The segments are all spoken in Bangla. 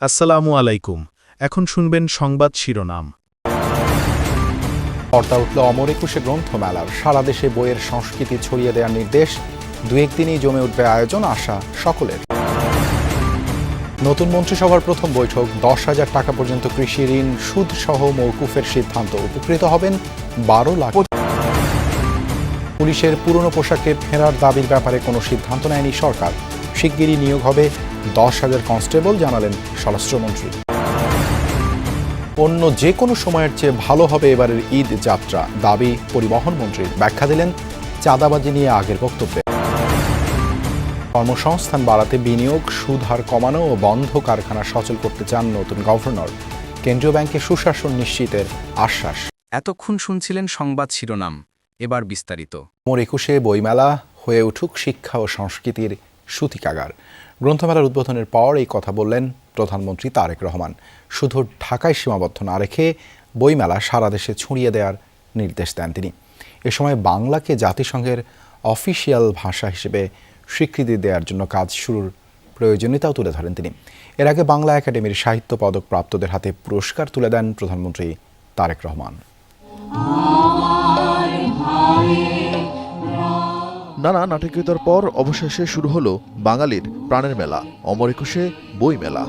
আসসালামু আলাইকুম। এখন শুনবেন সংবাদ শিরোনাম। পর্দা উঠল অমর একুশে গ্রন্থমেলার। সারা দেশে বইয়ের সংস্কৃতি ছড়িয়ে দেওয়ার নির্দেশ। দু একদিনেই জমে উঠবে আয়োজন, আশা সকলের। নতুন মন্ত্রিসভার প্রথম বৈঠক। 10,000 টাকা পর্যন্ত কৃষি ঋণ সুদসহ মওকুফের সিদ্ধান্ত। উপকৃত হবেন 12 লাখ। পুলিশের পুরনো পোশাকে ফেরার দাবির ব্যাপারে কোনো সিদ্ধান্ত নেয়নি সরকার। শিগগিরই নিয়োগ হবে 10,000 কনস্টেবল, জানালেন স্বরাষ্ট্রমন্ত্রী। অন্য যে কোনো সময়ের চেয়ে ভালো হবে এবারের ঈদ যাত্রা, দাবি পরিবহন মন্ত্রীর। ব্যাখ্যা দিলেন চাঁদাবাজি নিয়ে আগের বক্তব্যে। কর্মসংস্থান বাড়াতে বিনিয়োগ, সুদ হার কমানো ও বন্ধ কারখানা সচল করতে চান নতুন গভর্নর। কেন্দ্রীয় ব্যাংকে সুশাসন নিশ্চিতের আশ্বাস। এতক্ষণ শুনছিলেন সংবাদ শিরোনাম, এবার বিস্তারিত। অমর একুশে বইমেলা হয়ে উঠুক শিক্ষা ও সংস্কৃতির সূতিকাগার। গ্রন্থমেলার উদ্বোধনের পর এই কথা বললেন প্রধানমন্ত্রী তারেক রহমান। শুধু ঢাকায় সীমাবদ্ধ না রেখে বইমেলা সারা দেশে ছড়িয়ে দেওয়ার নির্দেশ দেন তিনি। এ সময় বাংলাকে জাতিসংঘের অফিসিয়াল ভাষা হিসেবে স্বীকৃতি দেওয়ার জন্য কাজ শুরুর প্রয়োজনীয়তাও তুলে ধরেন তিনি। এর আগে বাংলা একাডেমির সাহিত্য পদক প্রাপ্তদের হাতে পুরস্কার তুলে দেন প্রধানমন্ত্রী তারেক রহমান। নানা নাটকীয়তার পর অবশেষে শুরু হলো বাঙালির প্রাণের মেলা, অমর একুশে বই মেলা।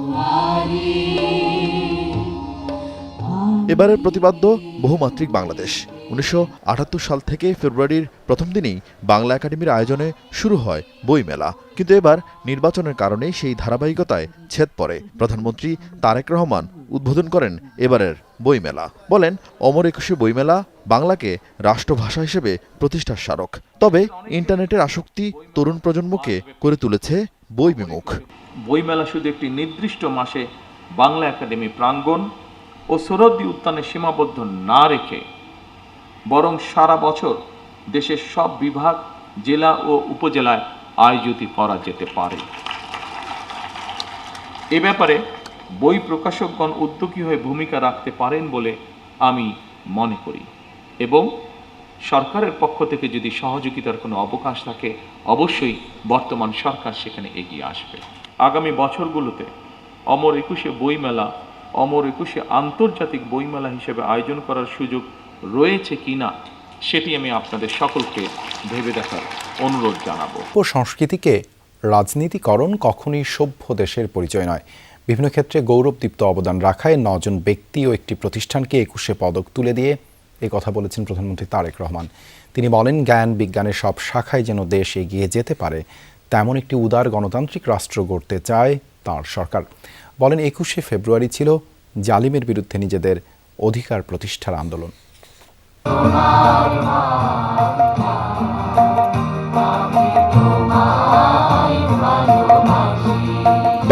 এবারের প্রতিপাদ্য বহুমাত্রিক বাংলাদেশ। 1978 সাল থেকে ফেব্রুয়ারির প্রথম দিনেই বাংলা একাডেমির আয়োজনে শুরু হয় বই মেলা, কিন্তু এবার নির্বাচনের কারণে সেই ধারাবাহিকতায় ছেদ পড়ে। প্রধানমন্ত্রী তারেক রহমান উদ্বোধন করেন এবারের বই মেলা। বলেন, অমর একুশে বইমেলা বাংলাকে রাষ্ট্রভাষা হিসেবে প্রতিষ্ঠার স্মারক। তবে ইন্টারনেটের আসক্তি তরুণ প্রজন্মকে করে তুলেছে বই বিমুখ। বইমেলা শুধু একটি নির্দিষ্ট মাসে বাংলা একাডেমি প্রাঙ্গণ ও সোহরাওয়ার্দী উদ্যানে সীমাবদ্ধ না রেখে বরং সারা বছর দেশের সব বিভাগ, জেলা ও উপজেলায় আয়োজিত করা যেতে পারে। এ ব্যাপারে বই প্রকাশকগণ উদ্যোগী হয়ে ভূমিকা রাখতে পারেন বলে আমি মনে করি, এবং সরকারের পক্ষ থেকে যদি সহযোগিতার কোনো অবকাশ থাকে, অবশ্যই বর্তমান সরকার সেখানে এগিয়ে আসবে। আগামী বছরগুলোতে অমর একুশে বইমেলা অমর একুশে আন্তর্জাতিক বইমেলা হিসেবে আয়োজন করার সুযোগ রয়েছে কিনা সেটি আমি আপনাদের সকলকে ভেবে দেখার অনুরোধ জানাবো। সংস্কৃতিকে রাজনীতিকরণ কখনই সভ্য দেশের পরিচয় নয়। বিভিন্ন ক্ষেত্রে গৌরবদীপ্ত অবদান রাখায় 9 জন ব্যক্তি ও একটি প্রতিষ্ঠানকে 21শে পদক তুলে দিয়ে এই কথা বলেছেন প্রধানমন্ত্রী তারেক রহমান। তিনি বলেন, জ্ঞান বিজ্ঞানের সব শাখায় যেন দেশ এগিয়ে যেতে পারে, তেমন একটি উদার গণতান্ত্রিক রাষ্ট্র গড়তে চায় তার সরকার। বলেন, 21শে ফেব্রুয়ারি ছিল জালিমের বিরুদ্ধে নিজেদের অধিকার প্রতিষ্ঠার আন্দোলন।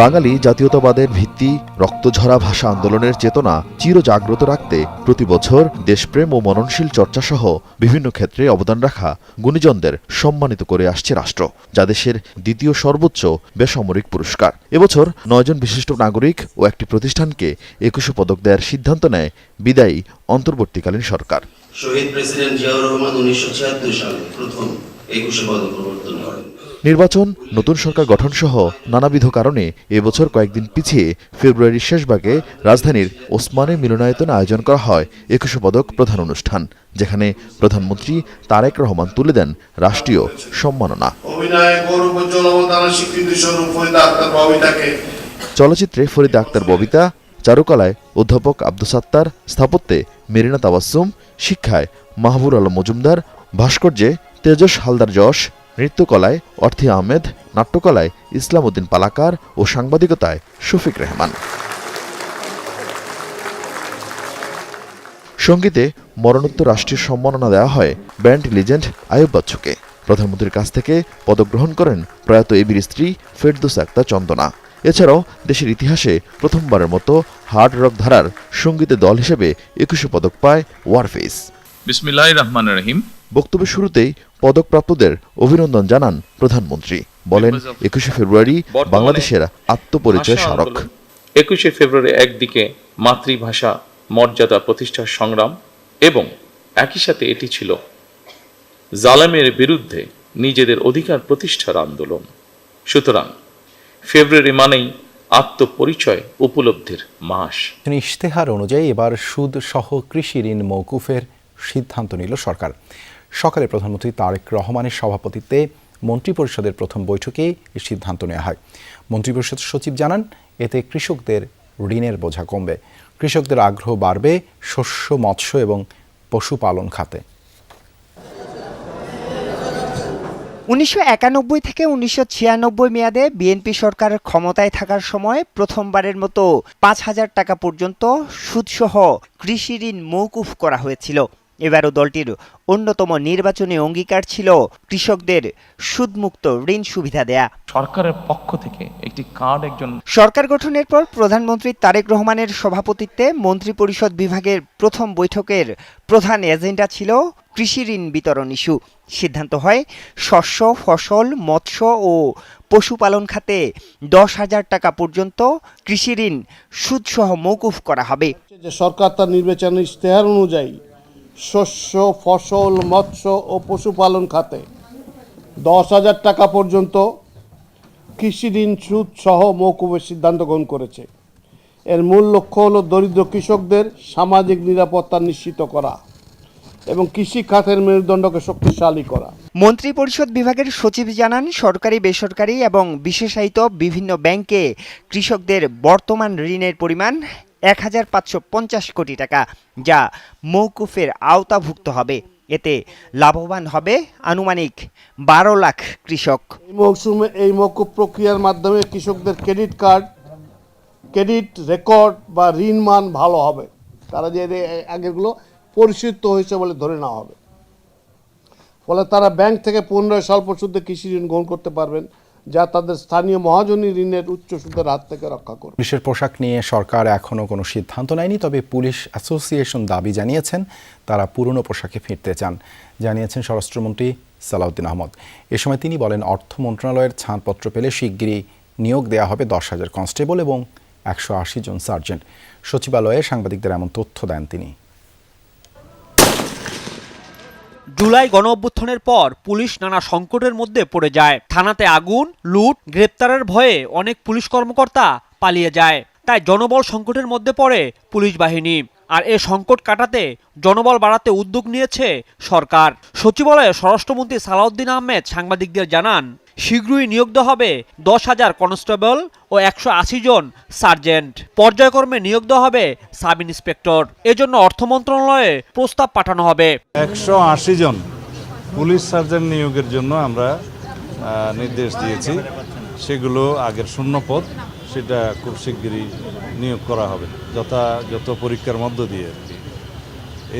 বাঙালি জাতীয়তাবাদের ভিত্তি রক্তঝরা ভাষা আন্দোলনের চেতনা চিরজাগ্রত রাখতে প্রতি বছর দেশপ্রেম ও মননশীল চর্চা সহ বিভিন্ন ক্ষেত্রে অবদান রাখা গুণীজনদের সম্মানিত করে আসছে রাষ্ট্র, যা দেশের দ্বিতীয় সর্বোচ্চ বেসামরিক পুরস্কার। এবছর 9 জন বিশিষ্ট নাগরিক ও একটি প্রতিষ্ঠানকে 21শে পদক দেওয়ার সিদ্ধান্ত নেয় বিদায়ী অন্তর্বর্তীকালীন সরকার। শহীদ প্রেসিডেন্ট জিয়াউর রহমান 1976 সালে প্রথম 21শে পদক প্রবর্তন করেন। নির্বাচন, নতুন সরকার গঠন সহ নানাবিধ কারণে এবছর কয়েকদিন পিছিয়ে ফেব্রুয়ারির শেষভাগে রাজধানীর ওসমানী মিলনায়তনে আয়োজন করা হয় 21শে পদক প্রধান অনুষ্ঠান, যেখানে প্রধানমন্ত্রী তারেক রহমান তুলে দেন রাষ্ট্রীয় সম্মাননা। চলচ্চিত্রে ফরিদা আক্তার ববিতা, চারুকলায় অধ্যাপক আব্দুস সাত্তার, স্থাপত্যে মেরিনা তাবাসসুম, শিক্ষায় মাহবুর আলম মজুমদার, ভাস্কর্যে তেজস হালদার যশ, নৃত্যকলায় অর্থী আহমেদ, নাট্যকলায় ইসলাম উদ্দিন পালাকার ও সাংবাদিকতায় শফিক রেহমান। সঙ্গীতে মরণোত্তর রাষ্ট্রীয় সম্মাননা দেওয়া হয় ব্যান্ড লিজেন্ড আয়ুব বাচ্চুকে। প্রধানমন্ত্রীর কাছ থেকে পদক গ্রহণ করেন প্রয়াত এবির স্ত্রী ফেরদৌস আক্তার চন্দনা। এছাড়াও দেশের ইতিহাসে প্রথমবারের মতো হার্ড রক ধারার সঙ্গীতে দল হিসেবে 21শে পদক পায় ওয়ারফেস। বিসমিল্লাহির রহমানির রহিম। বক্তব্যের শুরুতেই পদকপ্রাপ্তদের অভিনন্দন জানান প্রধানমন্ত্রী। বলেন, 21শে ফেব্রুয়ারি বাংলাদেশের আত্মপরিচয় স্মারক। 21শে ফেব্রুয়ারি একদিকে মাতৃভাষা মর্যাদা প্রতিষ্ঠার সংগ্রাম, এবং একই সাথে এটি ছিল জালেমের বিরুদ্ধে নিজেদের অধিকার প্রতিষ্ঠার আন্দোলন। সুতরাং ফেব্রুয়ারি মানেই আত্মপরিচয় উপলব্ধির মাস। ইশতেহার অনুযায়ী এবার সুদ সহ কৃষি ঋণ মওকুফের সিদ্ধান্ত নিল সরকার। সকালে প্রধানমন্ত্রী তারেক রহমানের সভাপতিত্বে মন্ত্রিপরিষদের প্রথম বৈঠকে এই সিদ্ধান্ত নেওয়া হয়। মন্ত্রিপরিষদ সচিব জানান, এতে কৃষকদের ঋণের বোঝা কমবে, কৃষকদের আগ্রহ বাড়বে শস্য, মৎস্য এবং পশুপালন খাতে। 1991 থেকে 1996 মেয়াদে বিএনপি সরকারের ক্ষমতায় থাকার সময় প্রথমবারের মতো 5,000 টাকা পর্যন্ত সুদসহ কৃষি ঋণ মওকুফ করা হয়েছিল। এবারও দলটির অন্যতম নির্বাচনী অঙ্গীকার ছিল কৃষকদের সুদমুক্ত ঋণ সুবিধা দেয়া। সরকারের পক্ষ থেকে একটি কার্ড সরকার গঠনের পর প্রধানমন্ত্রী তারেক রহমানের সভাপতিত্বে মন্ত্রিপরিষদ বিভাগের প্রথম বৈঠকের প্রধান এজেন্ডা ছিল কৃষি ঋণ বিতরণ ইস্যু। সিদ্ধান্ত হয় শস্য, ফসল, মৎস্য ও পশুপালন খাতে 10,000 টাকা পর্যন্ত কৃষি ঋণ সুদসহ মওকুফ করা হবে। সরকার তার নির্বাচনী ইশতেহার অনুযায়ী শস্য, ফসল, মৎস্য ও পশুপালন খাতে 10,000 টাকা পর্যন্ত কৃষি ঋণ সুদ সহ মওকুফের সিদ্ধান্ত গ্রহণ করেছে। এর মূল লক্ষ্য হল দরিদ্র কৃষকদের সামাজিক নিরাপত্তা নিশ্চিত করা এবং কৃষি খাতের মেরুদণ্ডকে শক্তিশালী করা। মন্ত্রিপরিষদ বিভাগের সচিব জানান, সরকারি, বেসরকারি এবং বিশেষায়িত বিভিন্ন ব্যাংকে কৃষকদের বর্তমান ঋণের পরিমাণ 1,550 কোটি টাকা, যা মওকুফের আওতাভুক্ত হবে। এতে লাভবান হবে আনুমানিক 12 লাখ কৃষক। এই মৌসুমে এই মওকুফ প্রক্রিয়ার মাধ্যমে কৃষকদের ক্রেডিট কার্ড, ক্রেডিট রেকর্ড বা ঋণ মান ভালো হবে। তারা যে আগেরগুলো পরিশোধিত হয়েছে বলে ধরে নেওয়া হবে। ফলে তারা ব্যাংক থেকে 15 স্বল্প সুদে কৃষি ঋণ গ্রহণ করতে পারবেন, যা তাদের স্থানীয় মহাজনী ঋণের উচ্চ সুদের হাত থেকে রক্ষা করবে। পুলিশের পোশাক নিয়ে সরকার এখনও কোনো সিদ্ধান্ত নেয়নি, তবে পুলিশ অ্যাসোসিয়েশন দাবি জানিয়েছেন তারা পুরনো পোশাকে ফিরতে চান, জানিয়েছেন স্বরাষ্ট্রমন্ত্রী সালাউদ্দিন আহমদ। এ সময় তিনি বলেন, অর্থ মন্ত্রণালয়ের ছাড়পত্র পেলে শিগগিরই নিয়োগ দেওয়া হবে 10,000 কনস্টেবল এবং 180 জন সার্জেন্ট। সচিবালয়ে সাংবাদিকদের এমন তথ্য দেন তিনি। জুলাই গণঅভ্যুত্থানের পর পুলিশ নানা সংকটের মধ্যে পড়ে যায়। থানাতে আগুন, লুট, গ্রেপ্তারের ভয়ে অনেক পুলিশ কর্মকর্তা পালিয়ে যায়। তাই জনবল সংকটের মধ্যে পড়ে পুলিশ বাহিনী। আর এ সংকট কাটাতে জনবল বাড়াতে উদ্যোগ নিয়েছে সরকার। সচিবালয়ে স্বরাষ্ট্রমন্ত্রী সালাউদ্দিন আহমেদ সাংবাদিকদের জানান, শীঘ্রই নিয়োগ দেওয়া হবে 10,000 কনস্টেবল ও 180 জন সার্জেন্ট। পর্যায়ক্রমে নিয়োগ দেওয়া হবে সাব ইন্সপেক্টর। এজন্য অর্থ মন্ত্রণালয়ে প্রস্তাব পাঠানো হবে। 180 জন পুলিশ সার্জেন্ট নিয়োগের জন্য আমরা নির্দেশ দিয়েছি। সেগুলো আগের শূন্য পদ, সেটা খুব শিগগিরই নিয়োগ করা হবে যত পরীক্ষার মধ্য দিয়ে।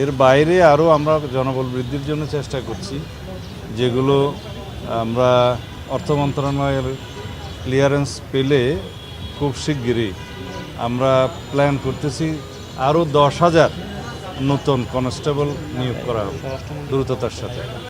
এর বাইরে আরও আমরা জনবল বৃদ্ধির জন্য চেষ্টা করছি, যেগুলো আমরা অর্থ মন্ত্রণালয়ের ক্লিয়ারেন্স পেলে খুব শিগগিরই আমরা প্ল্যান করতেছি আরও 10,000 নতুন কনস্টেবল নিয়োগ করা হবে দ্রুততার সাথে।